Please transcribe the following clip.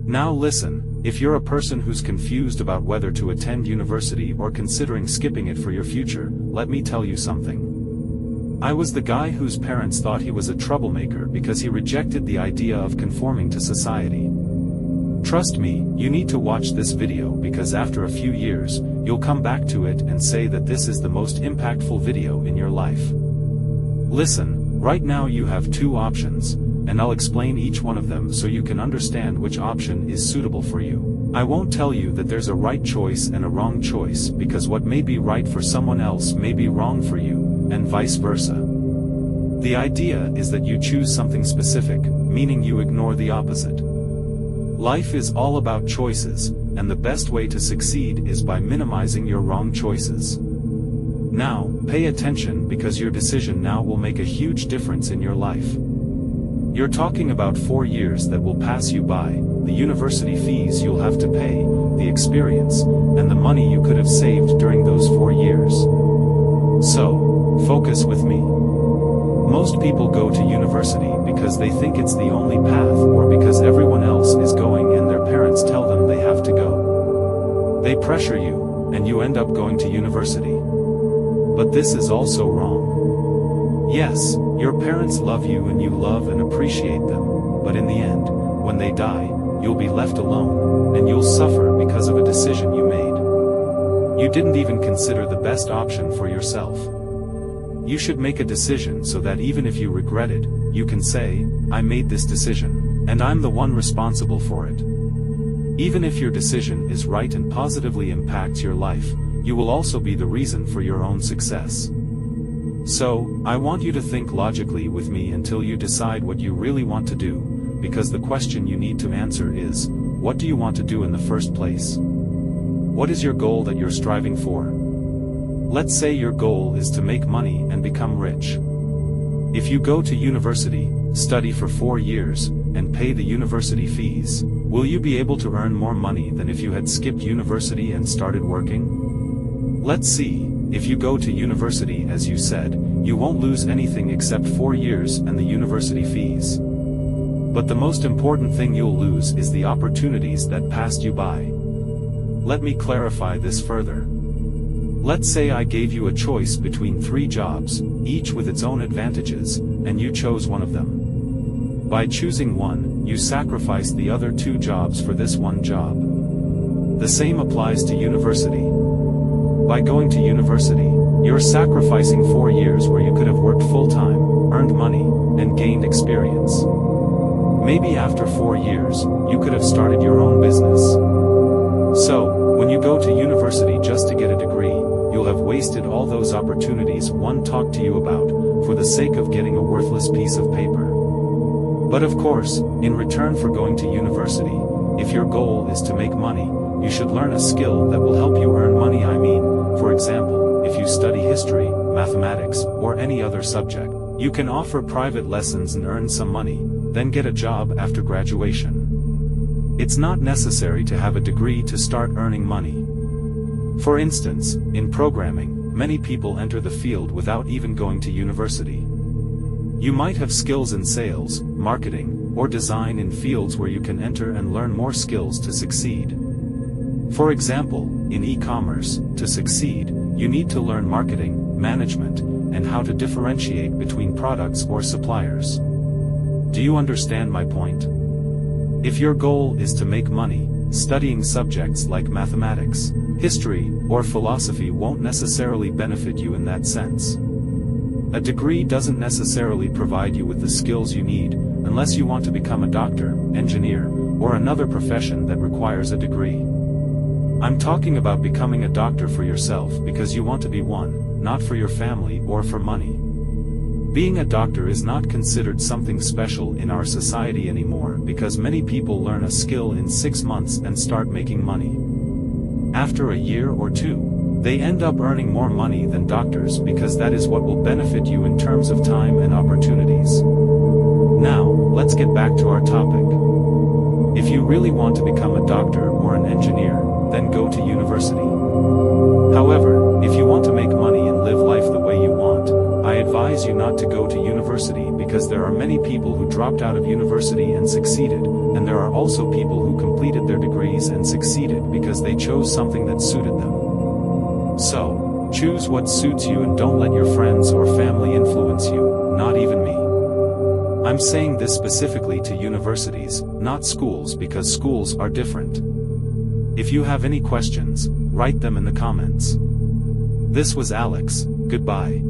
Now listen, if you're a person who's confused about whether to attend university or considering skipping it for your future, let me tell you something. I was the guy whose parents thought he was a troublemaker because he rejected the idea of conforming to society. Trust me, you need to watch this video because after a few years, you'll come back to it and say that this is the most impactful video in your life. Listen, right now you have two options, and I'll explain each one of them so you can understand which option is suitable for you. I won't tell you that there's a right choice and a wrong choice because what may be right for someone else may be wrong for you, and vice versa. The idea is that you choose something specific, meaning you ignore the opposite. Life is all about choices, and the best way to succeed is by minimizing your wrong choices. Now, pay attention because your decision now will make a huge difference in your life. You're talking about 4 years that will pass you by, the university fees you'll have to pay, the experience, and the money you could have saved during those 4 years. So, focus with me. Most people go to university because they think it's the only path or because everyone else is going and their parents tell them they have to go. They pressure you, and you end up going to university. But this is also wrong. Yes, your parents love you and you love and appreciate them, but in the end, when they die, you'll be left alone, and you'll suffer because of a decision you made. You didn't even consider the best option for yourself. You should make a decision so that even if you regret it, you can say, I made this decision, and I'm the one responsible for it. Even if your decision is right and positively impacts your life, you will also be the reason for your own success. So, I want you to think logically with me until you decide what you really want to do, because the question you need to answer is, what do you want to do in the first place? What is your goal that you're striving for? Let's say your goal is to make money and become rich. If you go to university, study for 4 years, and pay the university fees, will you be able to earn more money than if you had skipped university and started working? Let's see, if you go to university as you said, you won't lose anything except 4 years and the university fees. But the most important thing you'll lose is the opportunities that passed you by. Let me clarify this further. Let's say I gave you a choice between 3 jobs, each with its own advantages, and you chose one of them. By choosing one, you sacrificed the other 2 jobs for this one job. The same applies to university. By going to university, you're sacrificing 4 years where you could have worked full-time, earned money, and gained experience. Maybe after 4 years, you could have started your own business. So, when you go to university just to get a degree, you'll have wasted all those opportunities one talked to you about, for the sake of getting a worthless piece of paper. But of course, in return for going to university, if your goal is to make money, you should learn a skill that will help you earn money. For example, if you study history, mathematics, or any other subject, you can offer private lessons and earn some money, then get a job after graduation. It's not necessary to have a degree to start earning money. For instance, in programming, many people enter the field without even going to university. You might have skills in sales, marketing, or design in fields where you can enter and learn more skills to succeed. For example, in e-commerce, to succeed, you need to learn marketing, management, and how to differentiate between products or suppliers. Do you understand my point? If your goal is to make money, studying subjects like mathematics, history, or philosophy won't necessarily benefit you in that sense. A degree doesn't necessarily provide you with the skills you need, unless you want to become a doctor, engineer, or another profession that requires a degree. I'm talking about becoming a doctor for yourself because you want to be one, not for your family or for money. Being a doctor is not considered something special in our society anymore because many people learn a skill in 6 months and start making money. After a year or 2, they end up earning more money than doctors because that is what will benefit you in terms of time and opportunities. Now, let's get back to our topic. If you really want to become a doctor or an engineer, then go to university. However, if you want to make money and live life the way you want, I advise you not to go to university because there are many people who dropped out of university and succeeded, and there are also people who completed their degrees and succeeded because they chose something that suited them. So, choose what suits you and don't let your friends or family influence you, not even me. I'm saying this specifically to universities, not schools, because schools are different. If you have any questions, write them in the comments. This was Alex, goodbye.